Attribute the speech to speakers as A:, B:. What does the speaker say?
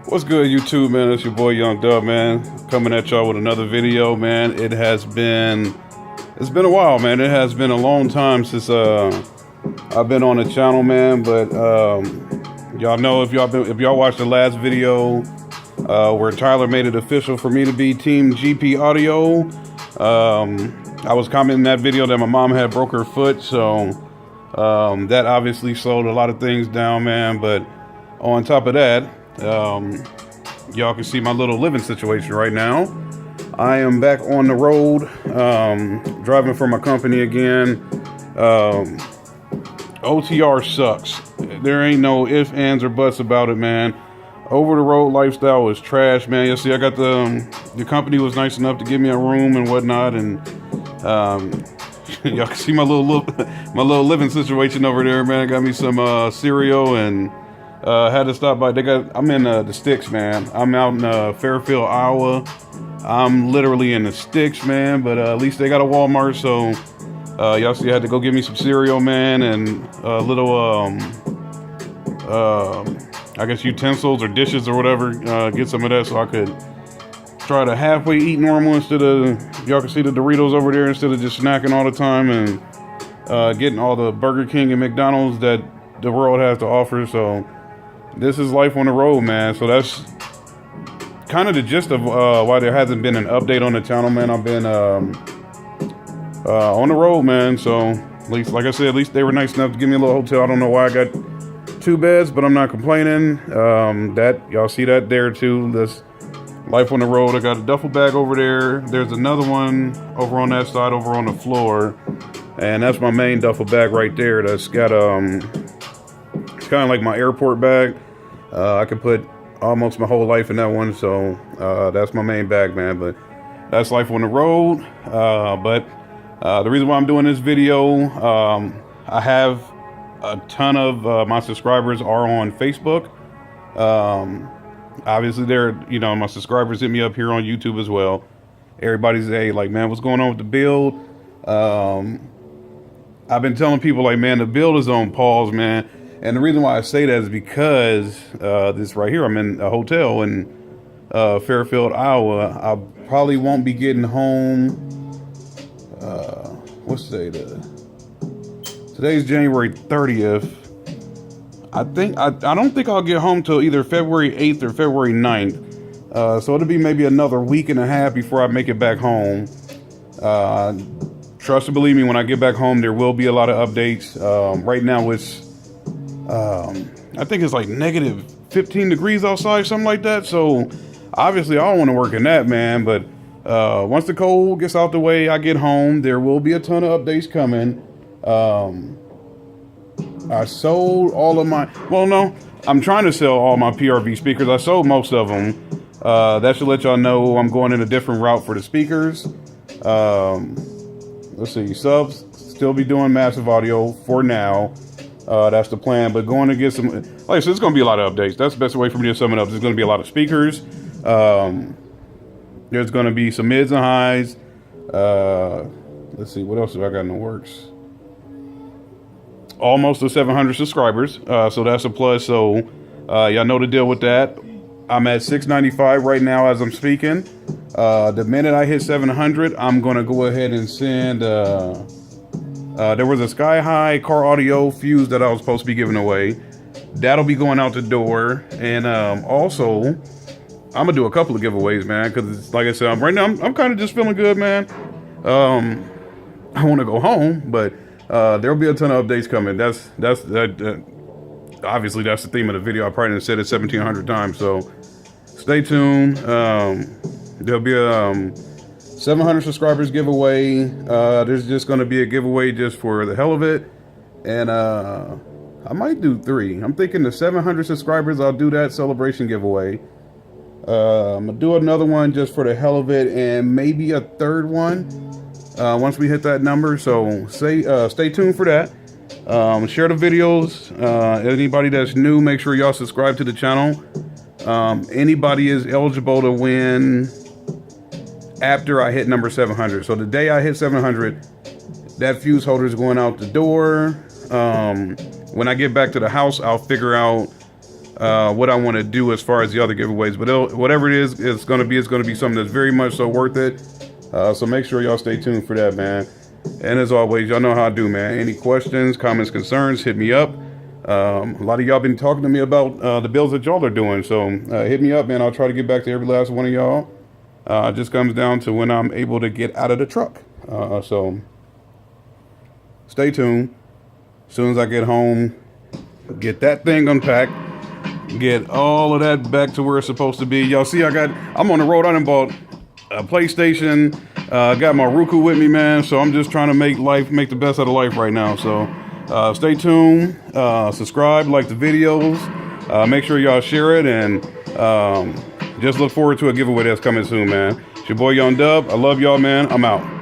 A: What's good, YouTube, man? It's your boy Young Dub, man, coming at y'all with another video, man. It's been a while, man. It has been a long time since I've been on the channel, man. But y'all know, if y'all watched the last video where Tyler made it official for me to be Team GP Audio, I was commenting in that video that my mom had broke her foot, so that obviously slowed a lot of things down, man. But on top of that, y'all can see my little living situation right now. I am back on the road, driving for my company again. OTR sucks. There ain't no ifs, ands, or buts about it, man. Over the road lifestyle is trash, man. You see, I got the company was nice enough to give me a room and whatnot, and y'all can see my little living situation over there, man. Got me some cereal and had to stop by. I'm in the sticks, man. I'm out in Fairfield, Iowa. I'm literally in the sticks, man. But at least they got a Walmart, so y'all see, I had to go get me some cereal, man, and little I guess utensils or dishes or whatever. Get some of that so I could try to halfway eat normal instead of, y'all can see the Doritos over there, instead of just snacking all the time and getting all the Burger King and McDonald's that the world has to offer. So this is life on the road, man. So that's kind of the gist of why there hasn't been an update on the channel, man. I've been on the road, man. So at least, like I said, at least they were nice enough to give me a little hotel. I don't know why I got 2 beds, but I'm not complaining. That y'all see that there too. This life on the road. I got a duffel bag over there. There's another one over on that side, over on the floor, and that's my main duffel bag right there. That's got it's kind of like my airport bag. I could put almost my whole life in that one, so that's my main bag, man. But that's life on the road. But the reason why I'm doing this video, I have a ton of my subscribers are on Facebook. Obviously, my subscribers hit me up here on YouTube as well. Everybody's like, man, what's going on with the build? I've been telling people, like, man, the build is on pause, man. And the reason why I say that is because this right here, I'm in a hotel in Fairfield, Iowa. I probably won't be getting home. What's today? Today's January 30th. I don't think I'll get home till either February 8th or February 9th. So it'll be maybe another week and a half before I make it back home. Trust and believe me, when I get back home, there will be a lot of updates. Right now it's I think it's like negative 15 degrees outside, something like that. So obviously I don't want to work in that, man. But once the cold gets out the way, I get home, there will be a ton of updates coming. I sold all of my, well, no, I'm trying to sell all my PRV speakers. I sold most of them. That should let y'all know I'm going in a different route for the speakers. Let's see, subs, still be doing massive audio for now. That's the plan, but going to get some, like I said, it's going to be a lot of updates. That's the best way for me to sum it up. There's going to be a lot of speakers. There's going to be some mids and highs. Let's see, what else have I got in the works? Almost to 700 subscribers, so that's a plus. So y'all know the deal with that. I'm at 695 right now as I'm speaking. The minute I hit 700, I'm going to go ahead and send, there was a Sky High car audio fuse that I was supposed to be giving away. That'll be going out the door. And also, I'm gonna do a couple of giveaways, man, because like I said, right now I'm kind of just feeling good, man. I want to go home, but there'll be a ton of updates coming. Obviously that's the theme of the video. I probably said it 1,700 times, so stay tuned. There'll be a 700 subscribers giveaway. There's just going to be a giveaway just for the hell of it. And I might do 3. I'm thinking the 700 subscribers, I'll do that celebration giveaway. I'm going to do another one just for the hell of it, and maybe a 3rd one once we hit that number. So stay tuned for that. Share the videos. Anybody that's new, make sure y'all subscribe to the channel. Anybody is eligible to win after I hit number 700. So the day I hit 700, that fuse holder is going out the door. When I get back to the house, I'll figure out what I want to do as far as the other giveaways. But whatever it is, it's going to be something that's very much so worth it. So make sure y'all stay tuned for that, man. And as always, y'all know how I do, man. Any questions, comments, concerns, hit me up. A lot of y'all been talking to me about the builds that y'all are doing. So hit me up, man. I'll try to get back to every last one of y'all. It just comes down to when I'm able to get out of the truck. So stay tuned. As soon as I get home, get that thing unpacked, get all of that back to where it's supposed to be. Y'all see, I'm on the road. I done bought a PlayStation. Got my Roku with me, man. So I'm just trying to make the best out of life right now. So stay tuned, subscribe, like the videos, make sure y'all share it, and just look forward to a giveaway that's coming soon, man. It's your boy Young Dub. I love y'all, man. I'm out.